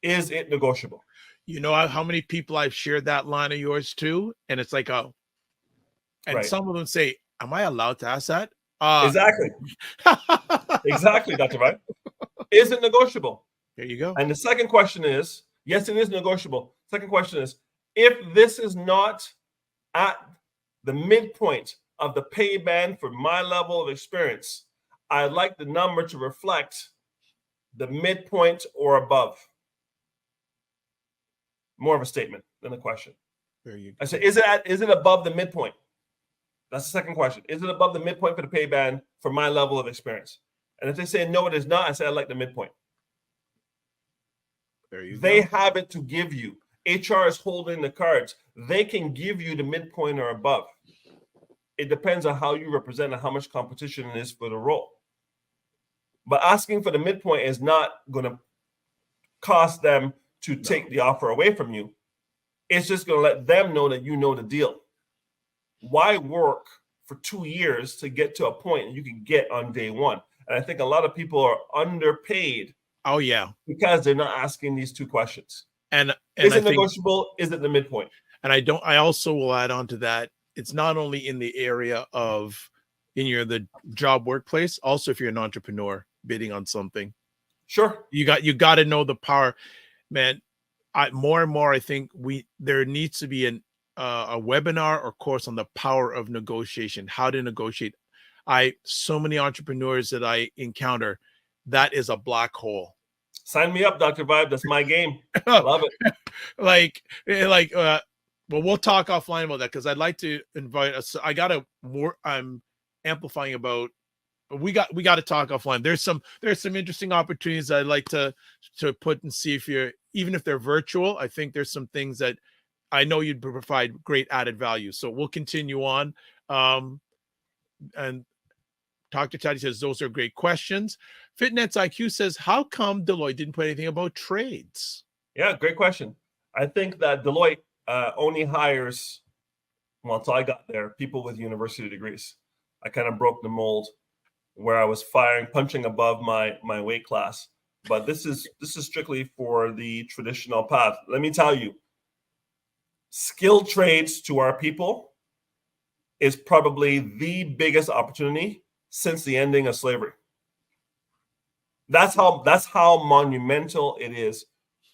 Is it negotiable? You know how many people I've shared that line of yours to? And it's like, and right. Some of them say, am I allowed to ask that? Exactly. Exactly, Dr. Vibe. Is it negotiable? There you go. And the second question is, yes, it is negotiable. Second question is, if this is not at the midpoint of the pay band for my level of experience, I'd like the number to reflect the midpoint or above. More of a statement than a question. There you go. I say, is it above the midpoint? That's the second question. Is it above the midpoint for the pay band for my level of experience? And if they say no, it is not, I say I like the midpoint. There you go. They have it to give you. HR is holding the cards. They can give you the midpoint or above. It depends on how you represent and how much competition it is for the role. But asking for the midpoint is not going to cost them to take the offer away from you. It's just going to let them know that you know the deal. Why work for 2 years to get to a point that you can get on day one? And I think a lot of people are underpaid. Oh, yeah. Because they're not asking these two questions. And is it negotiable? Is it the midpoint? And I also will add on to that. It's not only in the area of the job workplace, also if you're an entrepreneur bidding on something. Sure. You got to know the power, man. More and more, I think there needs to be a webinar or course on the power of negotiation, how to negotiate. So many entrepreneurs that I encounter, that is a black hole. Sign me up, Dr. Vibe. That's my game. I love it. Well, we'll talk offline about that because I'd like to invite us. I'm amplifying about. We got to talk offline. There's some interesting opportunities I'd like to put and see even if they're virtual. I think there's some things that I know you'd provide great added value. So we'll continue on. And Dr. Tati says those are great questions. FitNets IQ says, how come Deloitte didn't put anything about trades? Yeah, great question. I think that Deloitte only hires, until I got there, people with university degrees. I kind of broke the mold where I was punching above my weight class. But this is strictly for the traditional path. Let me tell you, skilled trades to our people is probably the biggest opportunity since the ending of slavery. That's how monumental it is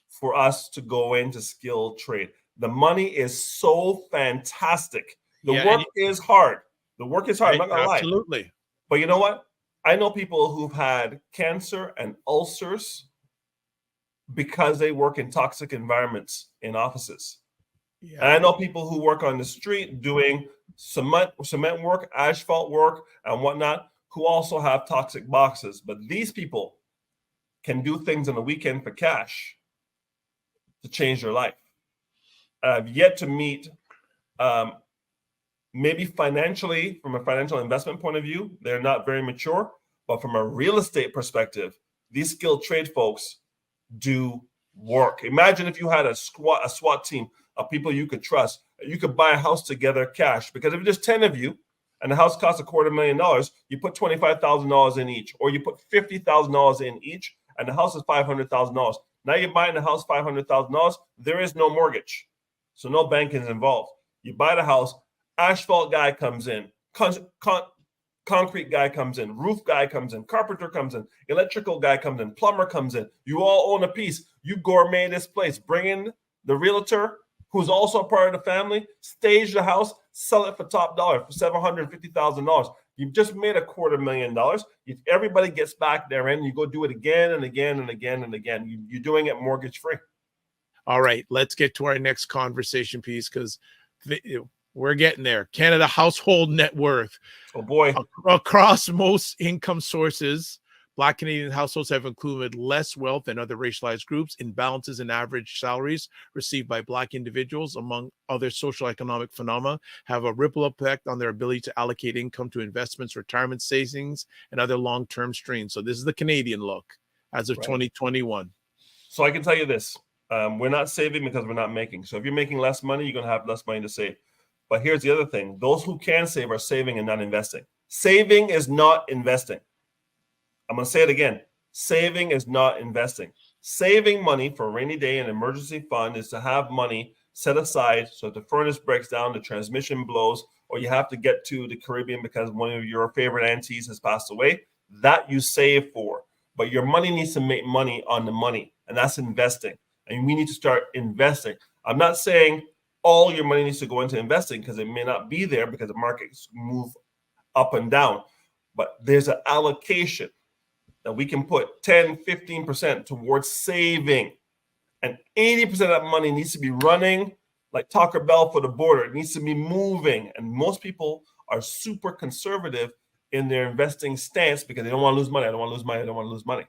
for us to go into skilled trade. The money is so fantastic. The work is hard. The work is hard. I'm not gonna lie. Absolutely. But you know what? I know people who've had cancer and ulcers because they work in toxic environments in offices. Yeah. And I know people who work on the street doing cement work, asphalt work, and whatnot, who also have toxic boxes. But these people can do things on the weekend for cash to change their life. I've yet to meet, maybe financially, from a financial investment point of view, they're not very mature. But from a real estate perspective, these skilled trade folks do work. Imagine if you had a SWAT team of people you could trust. You could buy a house together cash, because if there's 10 of you and the house costs $250,000, you put $25,000 in each, or you put $50,000 in each, and the house is $500,000. Now you're buying the house $500,000. There is no mortgage, so no bank is involved. You buy the house, asphalt guy comes in, concrete guy comes in, roof guy comes in, carpenter comes in, electrical guy comes in, plumber comes in. You all own a piece. You gourmet this place. Bring in the realtor, who's also a part of the family, stage the house, sell it for top dollar for $750,000. You've just made $250,000. Everybody gets back there and you go do it again and again and again and again. You're doing it mortgage free. All right, let's get to our next conversation piece because we're getting there. Canada household net worth. Oh boy. Across most income sources, Black Canadian households have included less wealth than other racialized groups. Imbalances in average salaries received by Black individuals, among other social economic phenomena, have a ripple effect on their ability to allocate income to investments, retirement savings, and other long-term streams. So this is the Canadian look as of 2021. So I can tell you this. We're not saving because we're not making. So if you're making less money, you're going to have less money to save. But here's the other thing. Those who can save are saving and not investing. Saving is not investing. I'm going to say it again. Saving is not investing. Saving money for a rainy day and emergency fund is to have money set aside so if the furnace breaks down, the transmission blows, or you have to get to the Caribbean because one of your favorite aunties has passed away. That you save for. But your money needs to make money on the money, and that's investing. And we need to start investing. I'm not saying all your money needs to go into investing because it may not be there because the markets move up and down. But there's an allocation that we can put 10, 15% towards saving. And 80% of that money needs to be running like Taco Bell for the border. It needs to be moving. And most people are super conservative in their investing stance because they don't want to lose money. I don't want to lose money. I don't want to lose money.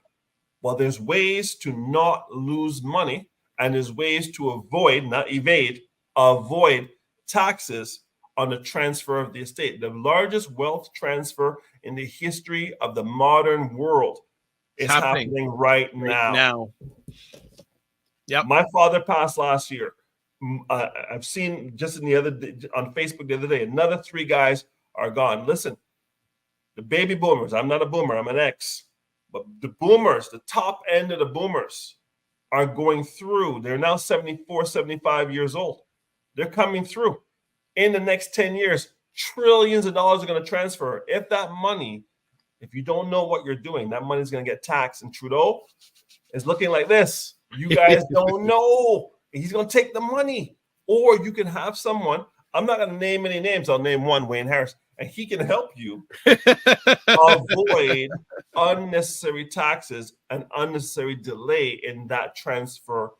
Well, there's ways to not lose money, and there's ways to avoid, not evade, avoid taxes on the transfer of the estate. The largest wealth transfer in the history of the modern world is happening right now. Yep. My father passed last year. I've seen just the other day, on Facebook the other day, another 3 guys are gone. Listen, the baby boomers, I'm not a boomer, I'm an X, but the boomers, the top end of the boomers are going through. They're now 74, 75 years old. They're coming through. In the next 10 years, trillions of dollars are going to transfer. If that money, if you don't know what you're doing, that money is going to get taxed. And Trudeau is looking like this. You guys don't know. He's going to take the money. Or you can have someone, I'm not going to name any names. I'll name one, Wayne Harris, and he can help you avoid unnecessary taxes and unnecessary delay in that transfer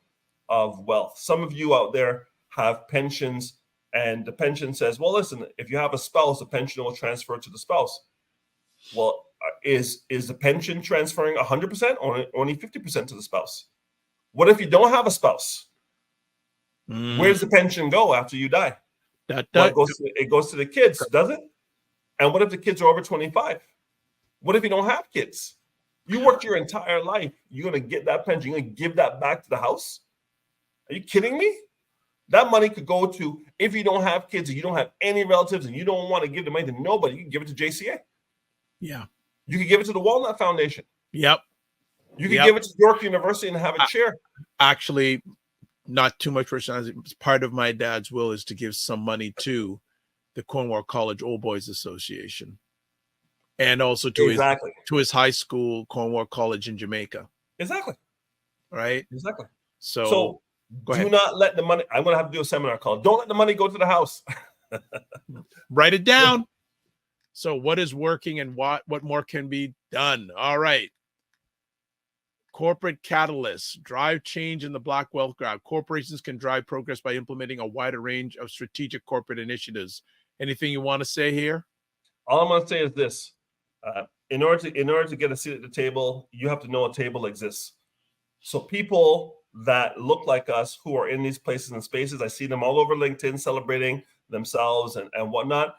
of wealth. Some of you out there have pensions, and the pension says, well, listen, if you have a spouse, the pension will transfer to the spouse. Well, is the pension transferring 100% or only 50% to the spouse? What if you don't have a spouse? Where does the pension go after you die? It goes to the kids, does it? And what if the kids are over 25? What if you don't have kids? You worked your entire life. You're going to get that pension. You're going to give that back to the house? Are you kidding me? That money could go to, if you don't have kids and you don't have any relatives and you don't want to give the money to nobody, you can give it to JCA. Yeah. You can give it to the Walnut Foundation. Yep. You can give it to York University and have a chair. Actually, not too much personality. Part of my dad's will is to give some money to the Cornwall College Old Boys Association, and also to his high school, Cornwall College in Jamaica. Exactly. Right. Exactly. So do not let the money. I'm going to have to do a seminar called "Don't Let the Money Go to the House." Write it down. So what is working and what more can be done? All right. Corporate catalysts drive change in the Black wealth grab. Corporations can drive progress by implementing a wider range of strategic corporate initiatives. Anything you want to say here? All I'm going to say is this: in order to get a seat at the table, you have to know a table exists. So people that look like us who are in these places and spaces, I see them all over LinkedIn celebrating themselves and whatnot.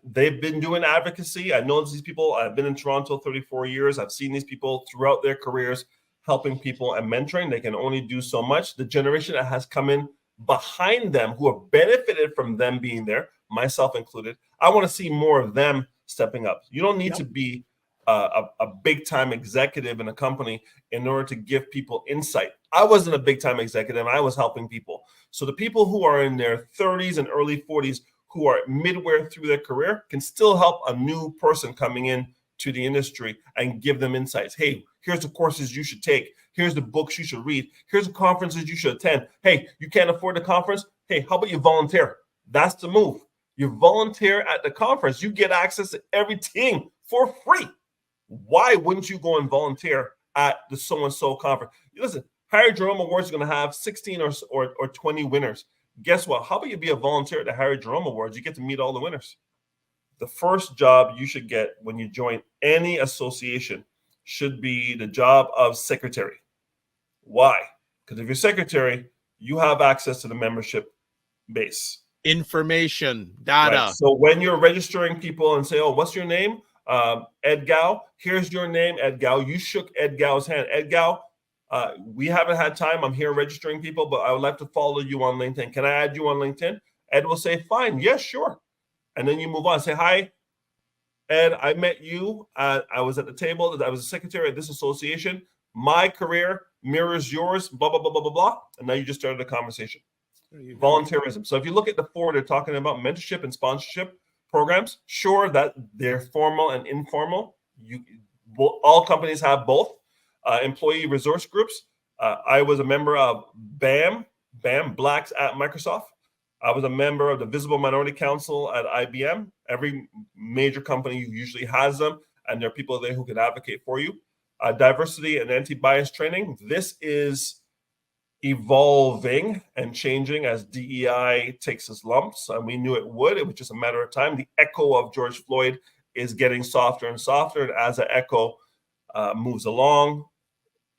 They've been doing advocacy. I know these people. I've been in Toronto 34 years. I've seen these people throughout their careers helping people and mentoring. They can only do so much. The generation that has come in behind them who have benefited from them being there, myself included, I want to see more of them stepping up. You don't need to be a big time executive in a company in order to give people insight. I wasn't a big time executive. I was helping people. So the people who are in their 30s and early 40s, who are midway through their career, can still help a new person coming in to the industry and give them insights. Hey, here's the courses you should take. Here's the books you should read. Here's the conferences you should attend. Hey, you can't afford the conference? Hey, how about you volunteer? That's the move. You volunteer at the conference. You get access to everything for free. Why wouldn't you go and volunteer at the so-and-so conference? Listen, Harry Jerome Awards is going to have 16 or 20 winners. Guess what? How about you be a volunteer at the Harry Jerome Awards? You get to meet all the winners. The first job you should get when you join any association should be the job of secretary. Why? Because if you're secretary, you have access to the membership base. Information, data. Right. So when you're registering people and say, oh, what's your name? Ed Gow. Here's your name, Ed Gow. You shook Ed Gow's hand. Ed Gow, we haven't had time. I'm here registering people, but I would like to follow you on LinkedIn. Can I add you on LinkedIn? Ed will say, fine. Yes, sure. And then you move on. Say, hi, Ed, I met you. I was at the table. I was a secretary at this association. My career mirrors yours, blah, blah, blah, blah, blah, blah. And now you just started a conversation. Volunteerism. So if you look at the four, they're talking about mentorship and sponsorship programs. Sure, that they're formal and informal. All companies have both. Employee resource groups. I was a member of BAM, Blacks at Microsoft. I was a member of the Visible Minority Council at IBM. Every major company usually has them, and there are people there who can advocate for you. Diversity and anti-bias training. This is evolving and changing as DEI takes its lumps, and we knew it would. It was just a matter of time. The echo of George Floyd is getting softer and softer, and as the echo moves along,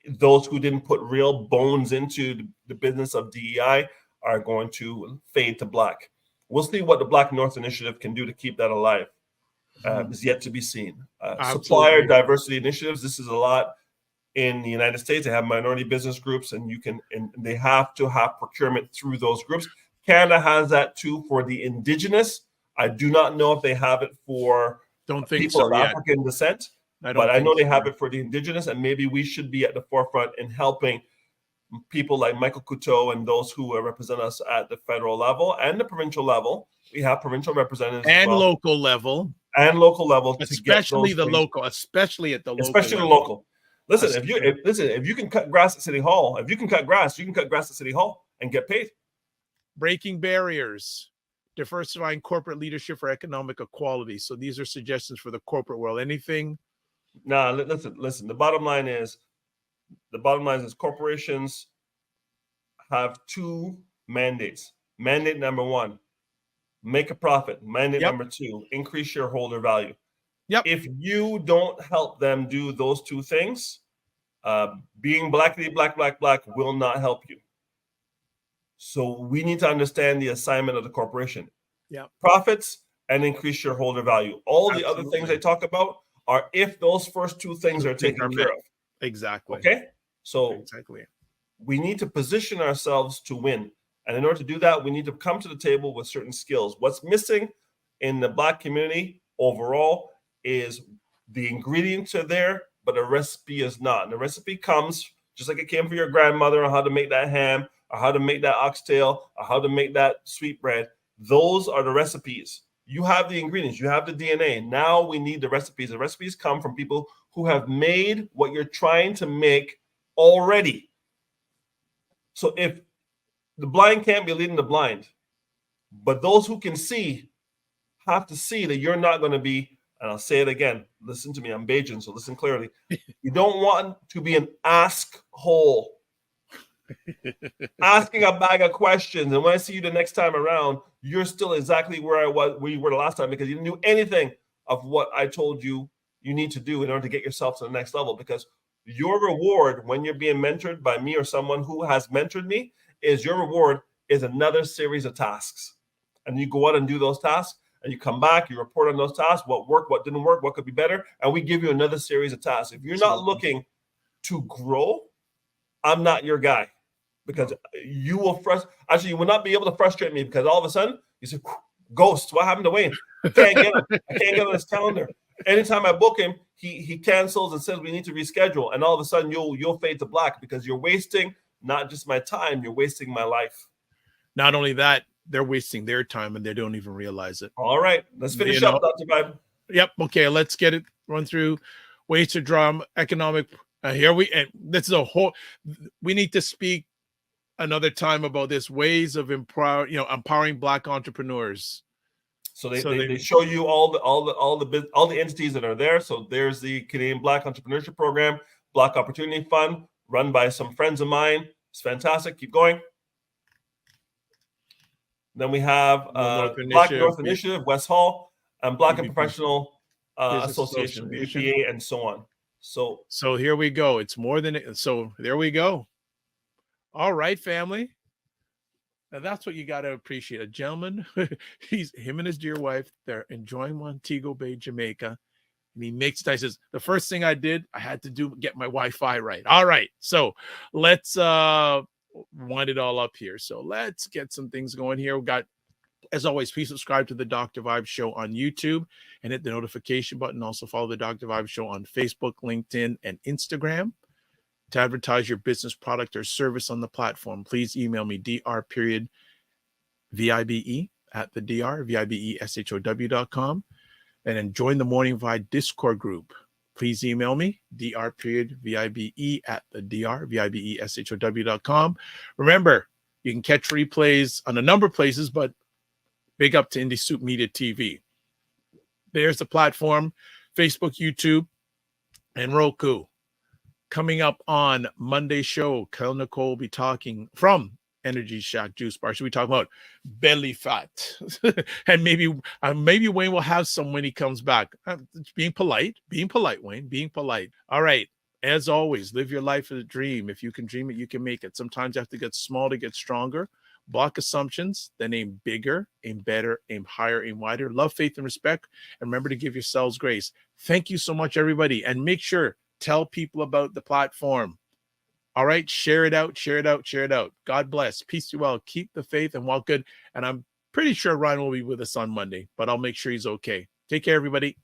those who didn't put real bones into the business of DEI are going to fade to black. We'll see what the Black North Initiative can do to keep that alive. Is yet to be seen. Supplier diversity initiatives. This is a lot in the United States. They have minority business groups, and they have to have procurement through those groups. Canada has that too for the indigenous. I do not know if they have it for people of African descent, but I know they have it for the indigenous, and maybe we should be at the forefront in helping people like Michael Couteau and those who represent us at the federal level and the provincial level. We have provincial representatives and local level. And local level, especially the local, especially at the local. Listen, if you can cut grass at City Hall, you can cut grass at City Hall and get paid. Breaking barriers, diversifying corporate leadership for economic equality. So these are suggestions for the corporate world. Anything? No, listen. The bottom line is corporations have two mandates. Mandate number one, make a profit. Mandate number two, increase shareholder value. If you don't help them do those two things, being blackity black will not help you. So we need to understand the assignment of the corporation. Profits and increase shareholder value. All the other things they talk about are if those first two things are taken care of. Exactly. Okay? So we need to position ourselves to win. And in order to do that, we need to come to the table with certain skills. What's missing in the Black community overall is the ingredients are there, but the recipe is not. And the recipe comes just like it came for your grandmother on how to make that ham, or how to make that oxtail, or how to make that sweetbread. Those are the recipes. You have the ingredients, you have the DNA. Now we need the recipes. The recipes come from people who have made what you're trying to make already. So if the blind can't be leading the blind, but those who can see have to see that you're not going to be, and I'll say it again, listen to me, I'm Bajan, so listen clearly. You don't want to be an ask hole. Asking a bag of questions, and when I see you the next time around, you're still exactly where we were the last time, because you didn't do anything of what I told you you need to do in order to get yourself to the next level. Because your reward when you're being mentored by me or someone who has mentored me is your reward is another series of tasks. And you go out and do those tasks, and you come back, you report on those tasks, what worked, what didn't work, what could be better, and we give you another series of tasks. If you're not looking to grow, I'm not your guy, because you will you will not be able to frustrate me, because all of a sudden you say, ghosts, what happened to Wayne? I can't get on his calendar. anytime I book him, he cancels and says we need to reschedule, and all of a sudden you'll fade to black because you're wasting not just my time, you're wasting my life. Not only that, they're wasting their time and they don't even realize it. All right, let's finish up, Dr. Vibe. Yep. Okay, let's get it run through ways to draw economic. And this is a whole. We need to speak another time about this ways of empowering Black entrepreneurs. So they show you all the entities that are there. So there's the Canadian Black Entrepreneurship Program, Black Opportunity Fund, run by some friends of mine. It's fantastic. Keep going. Then we have Black North Initiative, West Hall, and Black and Professional Association, BPA, and so on. So here we go. It's more than so. There we go. All right, family. Now that's what you got to appreciate. A gentleman, him and his dear wife, they're enjoying Montego Bay, Jamaica. And he makes, I says, the first thing I did, I had to get my Wi-Fi right. All right. So let's wind it all up here. So let's get some things going here. We got, as always, please subscribe to the Dr. Vibe Show on YouTube and hit the notification button. Also follow the Dr. Vibe Show on Facebook, LinkedIn, and Instagram. To advertise your business, product, or service on the platform, please email me dr.vibe at the VIBESHOW.com. And then join the Morning Vibe Discord group. Please email me dr.vibe at the VIBESHOW.com. Remember, you can catch replays on a number of places, but big up to Indie Soup Media TV. There's the platform, Facebook, YouTube, and Roku. Coming up on Monday's show, Kel Nicole will be talking from Energy Shack Juice Bar. She'll be talking about belly fat. And maybe Wayne will have some when he comes back. Being polite, Wayne, being polite. All right. As always, live your life as a dream. If you can dream it, you can make it. Sometimes you have to get small to get stronger. Block assumptions, then aim bigger, aim better, aim higher, aim wider. Love, faith, and respect. And remember to give yourselves grace. Thank you so much, everybody. And make sure, tell people about the platform. All right. Share it out. God bless. Peace to you all. Keep the faith and walk good. And I'm pretty sure Ryan will be with us on Monday, but I'll make sure he's okay. Take care, everybody.